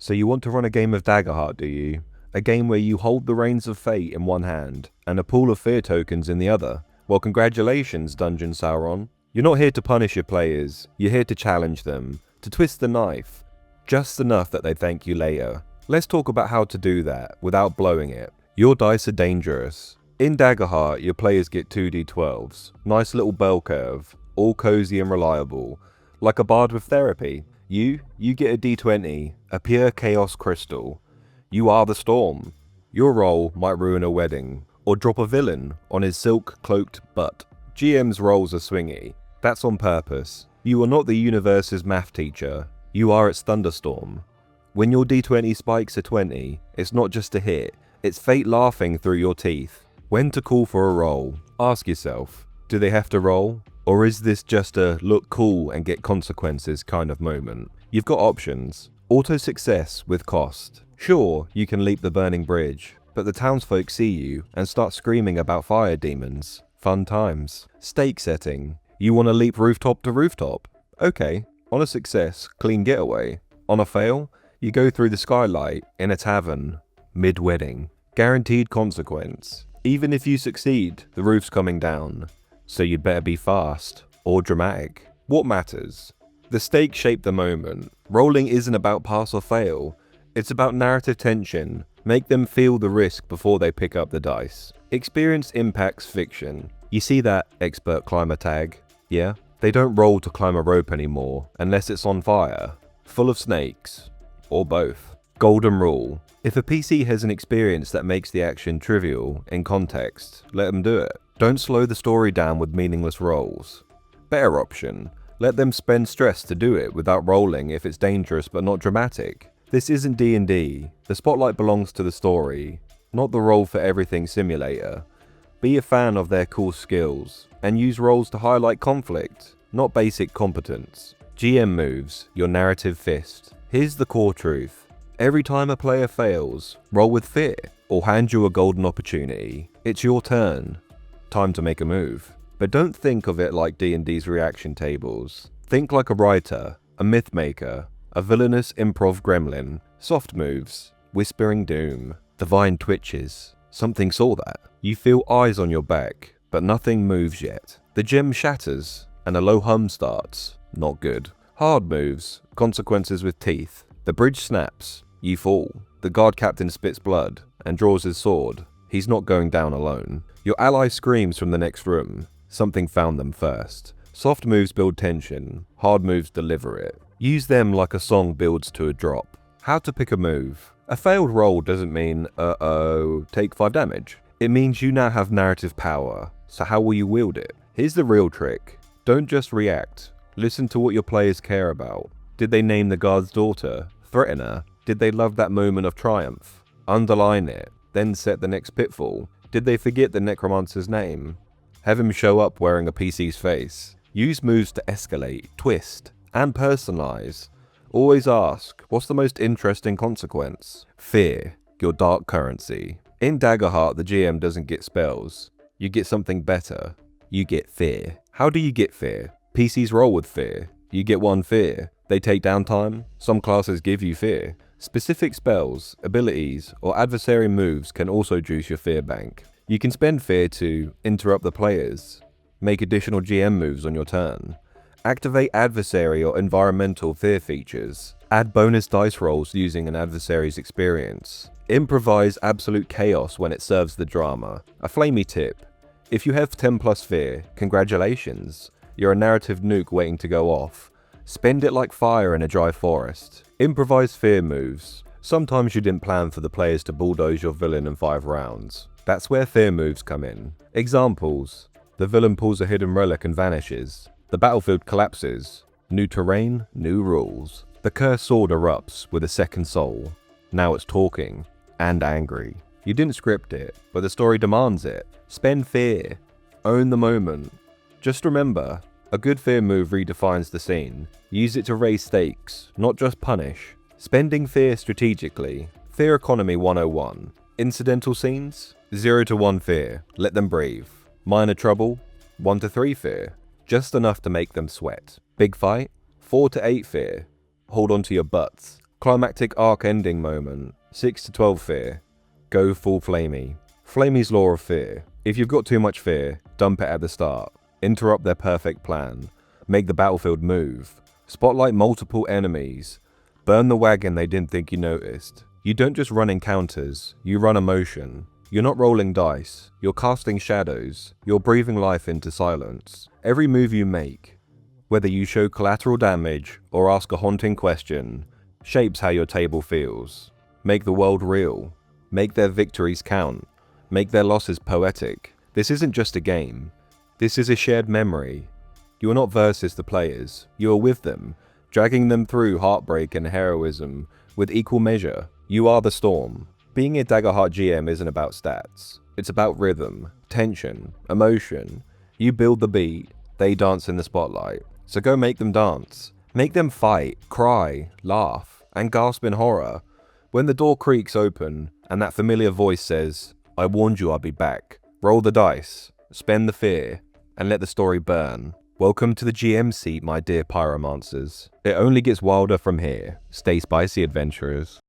So you want to run a game of Daggerheart, do you? A game where you hold the reins of fate in one hand and a pool of fear tokens in the other? Well, congratulations, Dungeon Sauron. You're not here to punish your players, you're here to challenge them, to twist the knife, just enough that they thank you later. Let's talk about how to do that without blowing it. Your dice are dangerous. In Daggerheart, your players get 2d12s, nice little bell curve, all cozy and reliable, like a bard with therapy. You get a d20, a pure chaos crystal. You are the storm. Your roll might ruin a wedding, or drop a villain on his silk-cloaked butt. GM's rolls are swingy. That's on purpose. You are not the universe's math teacher. You are its thunderstorm. When your d20 spikes a 20, it's not just a hit, it's fate laughing through your teeth. When to call for a roll, ask yourself, do they have to roll? Or is this just a look cool and get consequences kind of moment? You've got options. Auto success with cost. Sure, you can leap the burning bridge, but the townsfolk see you and start screaming about fire demons. Fun times. Stake setting. You want to leap rooftop to rooftop? Okay. On a success, clean getaway. On a fail, you go through the skylight in a tavern, mid-wedding. Guaranteed consequence. Even if you succeed, the roof's coming down. So you'd better be fast, or dramatic. What matters? The stakes shape the moment. Rolling isn't about pass or fail. It's about narrative tension. Make them feel the risk before they pick up the dice. Experience impacts fiction. You see that expert climber tag? Yeah? They don't roll to climb a rope anymore, unless it's on fire, full of snakes, or both. Golden rule. If a PC has an experience that makes the action trivial in context, let them do it. Don't slow the story down with meaningless rolls. Better option. Let them spend stress to do it without rolling if it's dangerous but not dramatic. This isn't D&D. The spotlight belongs to the story, not the roll for everything simulator. Be a fan of their cool skills, and use rolls to highlight conflict, not basic competence. GM moves, your narrative fist. Here's the core truth. Every time a player fails, roll with fear, or hand you a golden opportunity. It's your turn. Time to make a move. But don't think of it like D&D's reaction tables. Think like a writer, a myth maker, a villainous improv gremlin. Soft moves, whispering doom. The vine twitches. Something saw that. You feel eyes on your back, but nothing moves yet. The gem shatters, and a low hum starts. Not good. Hard moves, consequences with teeth. The bridge snaps. You fall. The guard captain spits blood, and draws his sword. He's not going down alone. Your ally screams from the next room. Something found them first. Soft moves build tension. Hard moves deliver it. Use them like a song builds to a drop. How to pick a move. A failed roll doesn't mean, take 5 damage. It means you now have narrative power. So how will you wield it? Here's the real trick. Don't just react. Listen to what your players care about. Did they name the guard's daughter? Threaten her? Did they love that moment of triumph? Underline it. Then set the next pitfall. Did they forget the necromancer's name? Have him show up wearing a PC's face. Use moves to escalate, twist, and personalize. Always ask, what's the most interesting consequence? Fear, your dark currency. In Daggerheart, the GM doesn't get spells. You get something better. You get fear. How do you get fear? PCs roll with fear. You get 1 fear. They take downtime. Some classes give you fear. Specific spells, abilities, or adversary moves can also juice your fear bank. You can spend fear to interrupt the players, make additional GM moves on your turn, activate adversary or environmental fear features, add bonus dice rolls using an adversary's experience, improvise absolute chaos when it serves the drama. A flamey tip. If you have 10 plus fear, congratulations. You're a narrative nuke waiting to go off. Spend it like fire in a dry forest. Improvise fear moves. Sometimes you didn't plan for the players to bulldoze your villain in 5 rounds. That's where fear moves come in. Examples. The villain pulls a hidden relic and vanishes. The battlefield collapses. New terrain, new rules. The cursed sword erupts with a second soul. Now it's talking, and angry. You didn't script it, but the story demands it. Spend fear. Own the moment. Just remember, a good fear move redefines the scene. Use it to raise stakes, not just punish. Spending fear strategically. Fear Economy 101. Incidental scenes? 0 to 1 fear. Let them breathe. Minor trouble? 1 to 3 fear. Just enough to make them sweat. Big fight? 4 to 8 fear. Hold on to your butts. Climactic arc ending moment. 6 to 12 fear. Go full flamey. Flamey's law of fear. If you've got too much fear, dump it at the start. Interrupt their perfect plan. Make the battlefield move. Spotlight multiple enemies. Burn the wagon they didn't think you noticed. You don't just run encounters, you run emotion. You're not rolling dice, you're casting shadows, you're breathing life into silence. Every move you make, whether you show collateral damage or ask a haunting question, shapes how your table feels. Make the world real. Make their victories count. Make their losses poetic. This isn't just a game. This is a shared memory. You are not versus the players. You are with them, dragging them through heartbreak and heroism with equal measure. You are the storm. Being a Daggerheart GM isn't about stats. It's about rhythm, tension, emotion. You build the beat, they dance in the spotlight. So go make them dance. Make them fight, cry, laugh, and gasp in horror. When the door creaks open and that familiar voice says, "I warned you I'd be back," roll the dice, spend the fear, and let the story burn. Welcome to the GM seat, my dear pyromancers. It only gets wilder from here. Stay spicy, adventurers.